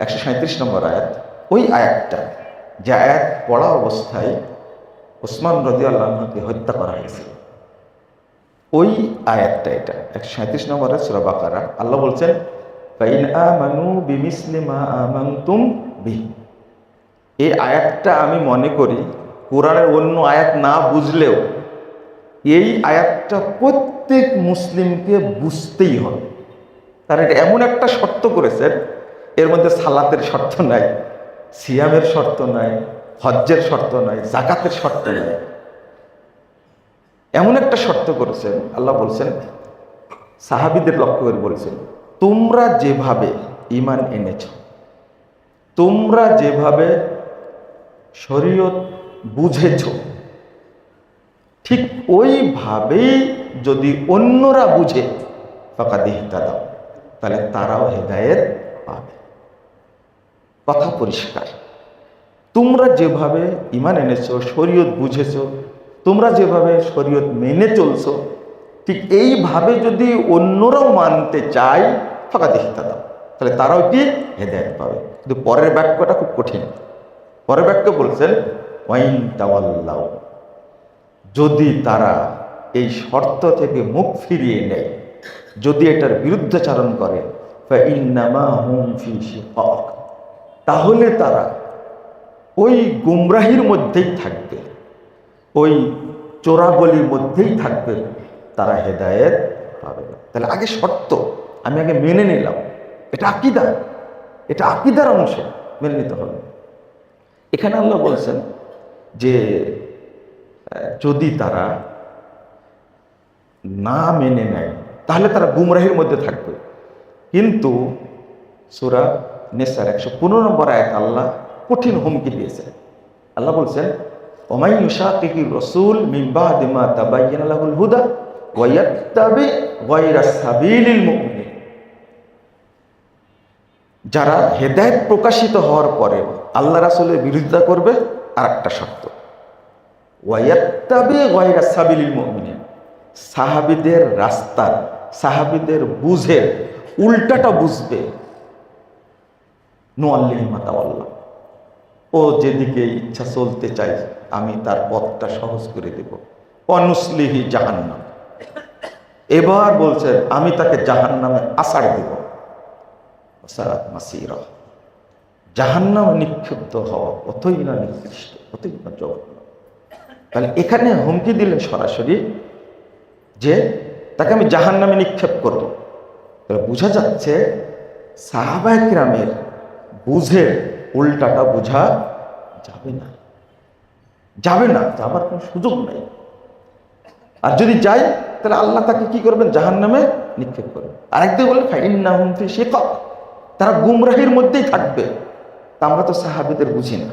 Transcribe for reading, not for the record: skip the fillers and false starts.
137 নম্বর আয়াত, ওই আয়াতটা যে আয়াত পড়া অবস্থায় ওসমান রাদিয়াল্লাহু আনহুকে হত্যা করা হয়েছিল, ওই আয়াতটা এটা 137 নম্বর আয়াত সূরা বাকারা। আল্লাহ বলছেন ফাইন আমানু বিমিসলি মা আমানতুম বিহি। এই আয়াতটা আমি মনে করি কোরআনের অন্য আয়াত না বুঝলেও এই আয়াতটা প্রত্যেক মুসলিমকে বুঝতেই হবে। তার এটা এমন একটা শর্ত করেছেন, এর মধ্যে সালাতের শর্ত নাই, সিয়ামের শর্ত নাই, হজ্জের শর্ত নাই, যাকাতের শর্ত নাই। এমন একটা শর্ত করেছেন, আল্লাহ বলছেন সাহাবীদের লক্ষ্য করে বলছেন, তোমরা যেভাবে ঈমান এনেছ, তোমরা যেভাবে শরীয়ত বুঝেছ, ঠিক ওইভাবেই যদি অন্যরা বুঝে ফাকাদ ইহতাদাও, তাহলে তারাও হেদায়েত পাবে। কথা পরিষ্কার। তোমরা যেভাবে ঈমান এনেছ, শরীয়ত বুঝেছ, তোমরা যেভাবে শরীয়ত মেনে চলছো, ঠিক এইভাবে যদি অন্যরাও মানতে চায় ফাকাদ ইহতাদাও, তাহলে তারাও কি হেদায়েত পাবে। কিন্তু পরের বাক্যটা খুব কঠিন। পরের বাক্য বলছেন ওয়াইন তাওয়াল্লাও, যদি তারা এই শর্ত থেকে মুখ ফিরিয়ে নেয়, যদি এটার বিরুদ্ধাচারণ করে, ফাইন্নামা হুম ফি শিকাক, তাহলে তারা ওই গুমরাহির মধ্যেই থাকবে, ওই চোরাগলির মধ্যেই থাকবে, তারা হেদায়েত পাবে না। তাহলে আগে শর্ত আমি আগে মেনে নিলাম, এটা আকীদা, এটা আকীদার অংশ, মেনে নিতে হবে। এখানে আল্লাহ বলছেন যে যদি তারা না মেনে নেয় তাহলে তারা গুমরাহির মধ্যে থাকবে। কিন্তু সূরা নিসার 115 নম্বর আয়াত আল্লাহ কঠিন হুমকি দিয়েছেন। আল্লাহ বলছেন ওমাই ইউশাকিকির রাসূল মিন বাদি মা তাবায়্যানা লাহুল হুদা ওয়া ইয়াত্তাবি গায়রা সাবিলিল মুমিনিন, যারা হেদায়েত প্রকাশিত হওয়ার পরে আল্লাহ রাসূলের বিরোধিতা করবে, আর একটা শর্ত ওয়া ইয়াত্তাবি গায়রা সাবিলিল মুমিনিন, সাহাবীদের রাস্তার, সাহাবীদের বুঝের উল্টাটা বুঝবে, নুআল্লিহি মা তাওয়াল্লা, ও যেদিকে ইচ্ছা চলতে চাই আমি তার পথটা সহজ করে দেব, অনুসলিহি জাহান্নাম, এবার বলছেন আমি তাকে জাহান্নামে আছাড় দেব, সারাত মাসিরা, জাহান্নামে নিক্ষিপ্ত হওয়া অতই না নিকৃষ্ট, অতই না জঘন্য। তাহলে এখানে হুমকি দিলেন সরাসরি যে তাকে আমি জাহান্নামে নিক্ষেপ করব। তাহলে বোঝা যাচ্ছে সাহাবায়ে কিরামের বুঝে উল্টাটা বোঝা যাবে না, যাবে না, যাবার কোনো সুযোগ নাই। আর যদি যাই তাহলে আল্লাহ তাকে কি করবেন, জাহান্নামে নিক্ষেপ করবেন। আরেকদিকে বলে ফাইন্নাহুম ফি শিকাক, তারা গুমরাহির মধ্যেই থাকবে। তা আমরা তো সাহাবীদের বুঝি না।